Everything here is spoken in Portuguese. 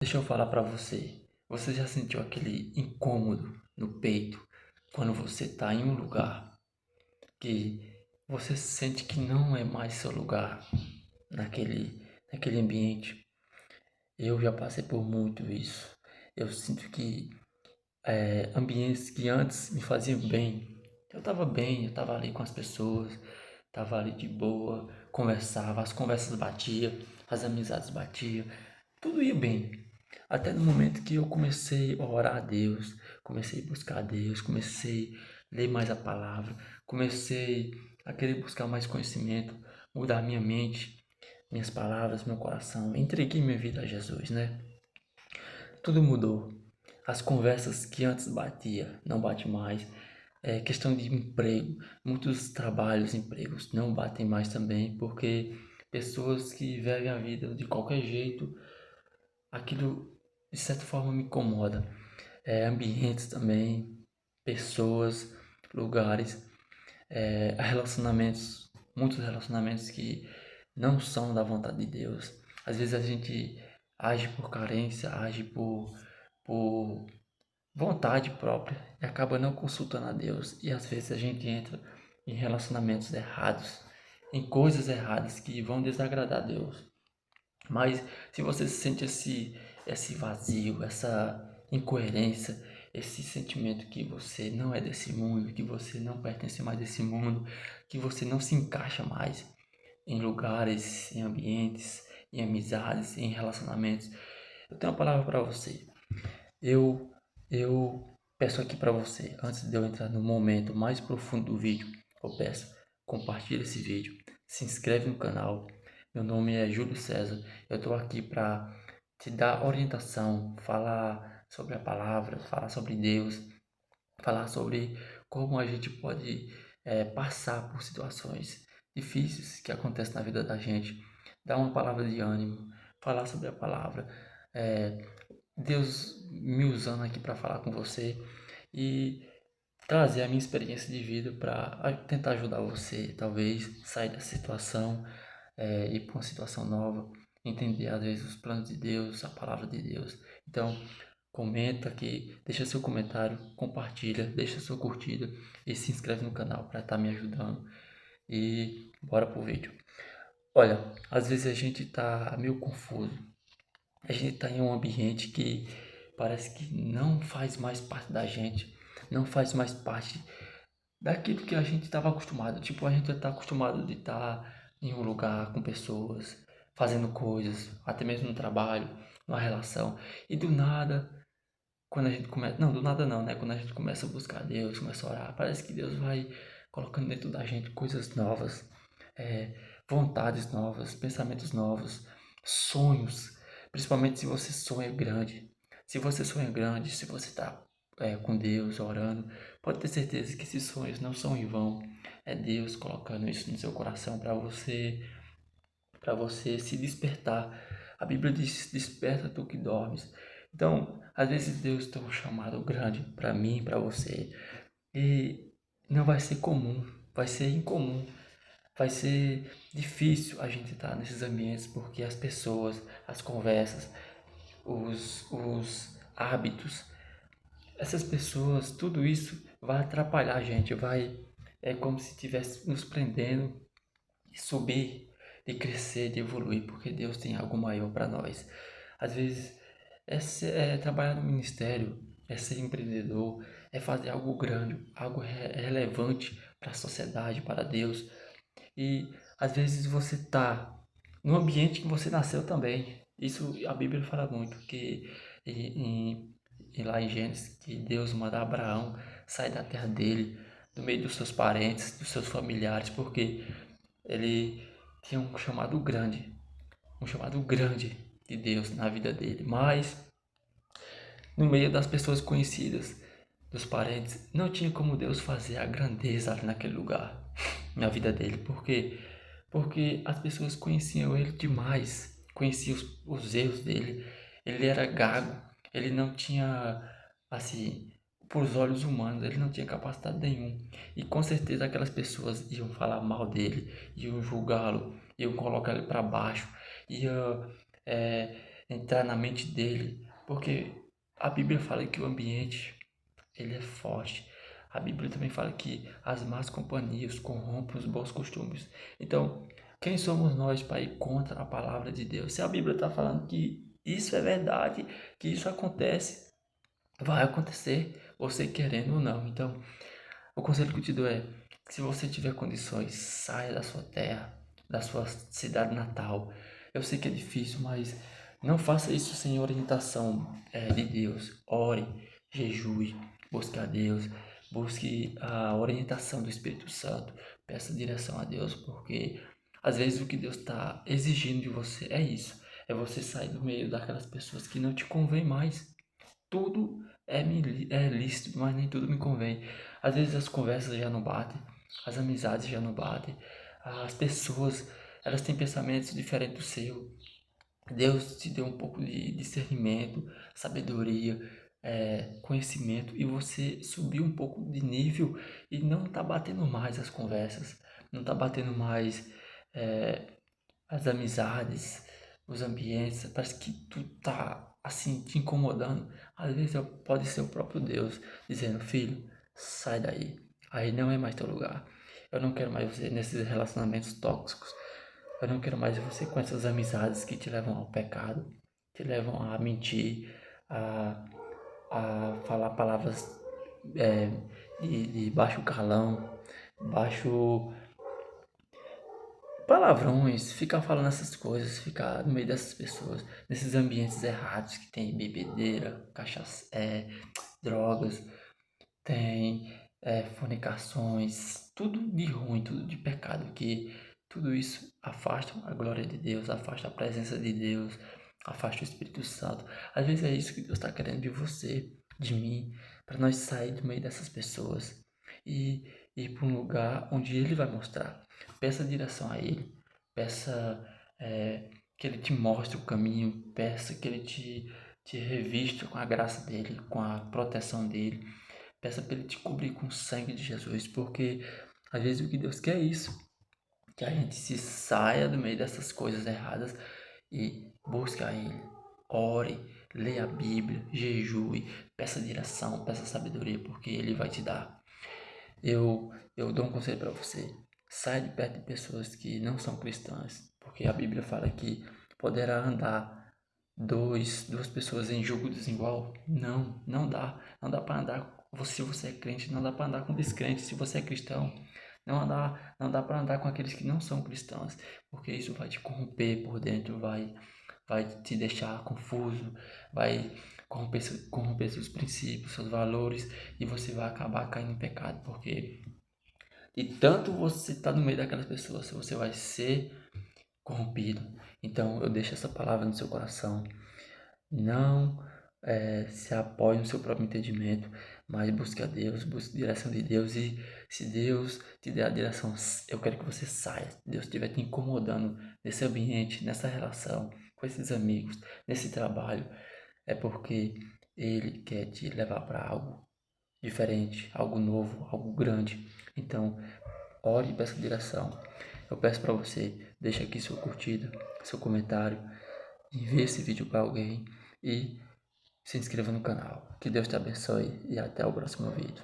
Deixa eu falar pra você. Você já sentiu aquele incômodo no peito quando você tá em um lugar que você sente que não é mais seu lugar naquele ambiente? Eu já passei por muito isso. Eu sinto que ambientes que antes me faziam bem, eu tava ali com as pessoas, tava ali de boa, conversava, as conversas batiam, as amizades batiam, tudo ia bem. Até no momento que eu comecei a orar a Deus, comecei a buscar a Deus, comecei a ler mais a palavra, comecei a querer buscar mais conhecimento, mudar minha mente, minhas palavras, meu coração. Entreguei minha vida a Jesus, né? Tudo mudou. As conversas que antes batia, não bate mais. É questão de emprego. Muitos trabalhos, empregos não batem mais também, porque pessoas que vivem a vida de qualquer jeito, aquilo de certa forma me incomoda. Ambientes também, pessoas, lugares, relacionamentos, muitos relacionamentos que não são da vontade de Deus. Às vezes a gente age por carência, age por vontade própria e acaba não consultando a Deus. E às vezes a gente entra em relacionamentos errados, em coisas erradas que vão desagradar a Deus. Mas se você sente esse vazio, essa incoerência, esse sentimento que você não é desse mundo, que você não pertence mais desse mundo, que você não se encaixa mais em lugares, em ambientes, em amizades, em relacionamentos, eu tenho uma palavra para você. Eu, eu peço aqui para você, antes de eu entrar no momento mais profundo do vídeo, eu peço, compartilhe esse vídeo, se inscreve no canal. Meu nome é Júlio César, eu estou aqui para te dar orientação, falar sobre a palavra, falar sobre Deus, falar sobre como a gente pode passar por situações difíceis que acontecem na vida da gente, dar uma palavra de ânimo, falar sobre a palavra. É, Deus me usando aqui para falar com você e trazer a minha experiência de vida para tentar ajudar você, talvez sair dessa situação, ir para uma situação nova, entender às vezes os planos de Deus, a palavra de Deus. Então, comenta aqui, deixa seu comentário, compartilha, deixa sua curtida e se inscreve no canal para estar me ajudando. E bora pro vídeo. Olha, às vezes a gente tá meio confuso. A gente está em um ambiente que parece que não faz mais parte da gente, não faz mais parte daquilo que a gente estava acostumado. Tipo, a gente está acostumado de estar em um lugar com pessoas, fazendo coisas, até mesmo no trabalho, numa relação. E do nada, quando a gente começa. Não, do nada não, né? Quando a gente começa a buscar Deus, começa a orar, parece que Deus vai colocando dentro da gente coisas novas, é, vontades novas, pensamentos novos, sonhos. Principalmente se você sonha grande. Se você sonha grande, se você está com Deus orando, pode ter certeza que esses sonhos não são em vão. É Deus colocando isso no seu coração para você se despertar. A Bíblia diz: desperta tu que dormes. Então, às vezes Deus tem um chamado grande para mim, para você, e não vai ser comum, vai ser incomum, vai ser difícil a gente estar nesses ambientes porque as pessoas, as conversas, os hábitos, essas pessoas, tudo isso vai atrapalhar a gente, é como se estivesse nos prendendo de subir, de crescer, de evoluir, porque Deus tem algo maior para nós. Às vezes é trabalhar no ministério, é ser empreendedor, é fazer algo grande, algo relevante para a sociedade, para Deus. E às vezes você está no ambiente que você nasceu também. Isso a Bíblia fala muito, que lá em Gênesis, que Deus manda Abraão sair da terra dele, do meio dos seus parentes, dos seus familiares, porque ele tinha um chamado grande de Deus na vida dele, mas no meio das pessoas conhecidas, dos parentes, não tinha como Deus fazer a grandeza ali naquele lugar, na vida dele. Por quê? Porque as pessoas conheciam ele demais, conheciam os erros dele. Ele era gago, ele não tinha, assim, por os olhos humanos, ele não tinha capacidade nenhuma. E com certeza aquelas pessoas iam falar mal dele, iam julgá-lo, iam colocar ele para baixo, iam entrar na mente dele, porque a Bíblia fala que o ambiente ele é forte. A Bíblia também fala que as más companhias corrompem os bons costumes. Então, quem somos nós para ir contra a palavra de Deus? Se a Bíblia está falando que isso é verdade, que isso acontece, vai acontecer, você querendo ou não. Então, o conselho que eu te dou é, se você tiver condições, saia da sua terra, da sua cidade natal. Eu sei que é difícil, mas não faça isso sem orientação de Deus. Ore, jejue, busque a Deus, busque a orientação do Espírito Santo. Peça direção a Deus, porque às vezes o que Deus está exigindo de você é isso. É você sair do meio daquelas pessoas que não te convém mais. Tudo é lícito, mas nem tudo me convém. Às vezes as conversas já não batem, as amizades já não batem, as pessoas, elas têm pensamentos diferentes do seu. Deus te deu um pouco de discernimento, sabedoria, conhecimento, e você subiu um pouco de nível e não está batendo mais as conversas, não está batendo mais é, as amizades, os ambientes, parece que tu tá assim te incomodando. Às vezes pode ser o próprio Deus dizendo: filho, sai daí. Aí não é mais teu lugar. Eu não quero mais você nesses relacionamentos tóxicos. Eu não quero mais você com essas amizades que te levam ao pecado, te levam a mentir, a, a falar palavras é, de baixo calão, baixo palavrões, ficar falando essas coisas, ficar no meio dessas pessoas, nesses ambientes errados que tem bebedeira, cachaça, drogas, tem fornicações, tudo de ruim, tudo de pecado, que tudo isso afasta a glória de Deus, afasta a presença de Deus, afasta o Espírito Santo. Às vezes é isso que Deus está querendo de você, de mim, para nós sair do meio dessas pessoas e ir para um lugar onde Ele vai mostrar. Peça direção a Ele, peça que Ele te mostre o caminho, peça que Ele te revista com a graça dEle, com a proteção dEle. Peça para Ele te cobrir com o sangue de Jesus, porque às vezes o que Deus quer é isso, que a gente se saia do meio dessas coisas erradas e busque a Ele. Ore, leia a Bíblia, jejue, peça direção, peça sabedoria, porque Ele vai te dar. Eu dou um conselho para você. Saia de perto de pessoas que não são cristãs, porque a Bíblia fala que poderá andar duas pessoas em julgo desigual. Não, não dá. Não dá para andar. Se você é crente, não dá para andar com descrente. Se você é cristão, não dá para andar com aqueles que não são cristãos, porque isso vai te corromper por dentro, vai te deixar confuso, vai corromper seus princípios, seus valores, e você vai acabar caindo em pecado, porque de tanto você estar no meio daquelas pessoas, você vai ser corrompido. Então eu deixo essa palavra no seu coração. Não se apoie no seu próprio entendimento, mas busque a Deus, busque a direção de Deus, e se Deus te der a direção, eu quero que você saia. Se Deus estiver te incomodando nesse ambiente, nessa relação, com esses amigos, nesse trabalho, é porque Ele quer te levar para algo diferente, algo novo, algo grande. Então, ore e peça direção. Eu peço para você, deixa aqui sua curtida, seu comentário, envie esse vídeo para alguém e se inscreva no canal. Que Deus te abençoe e até o próximo vídeo.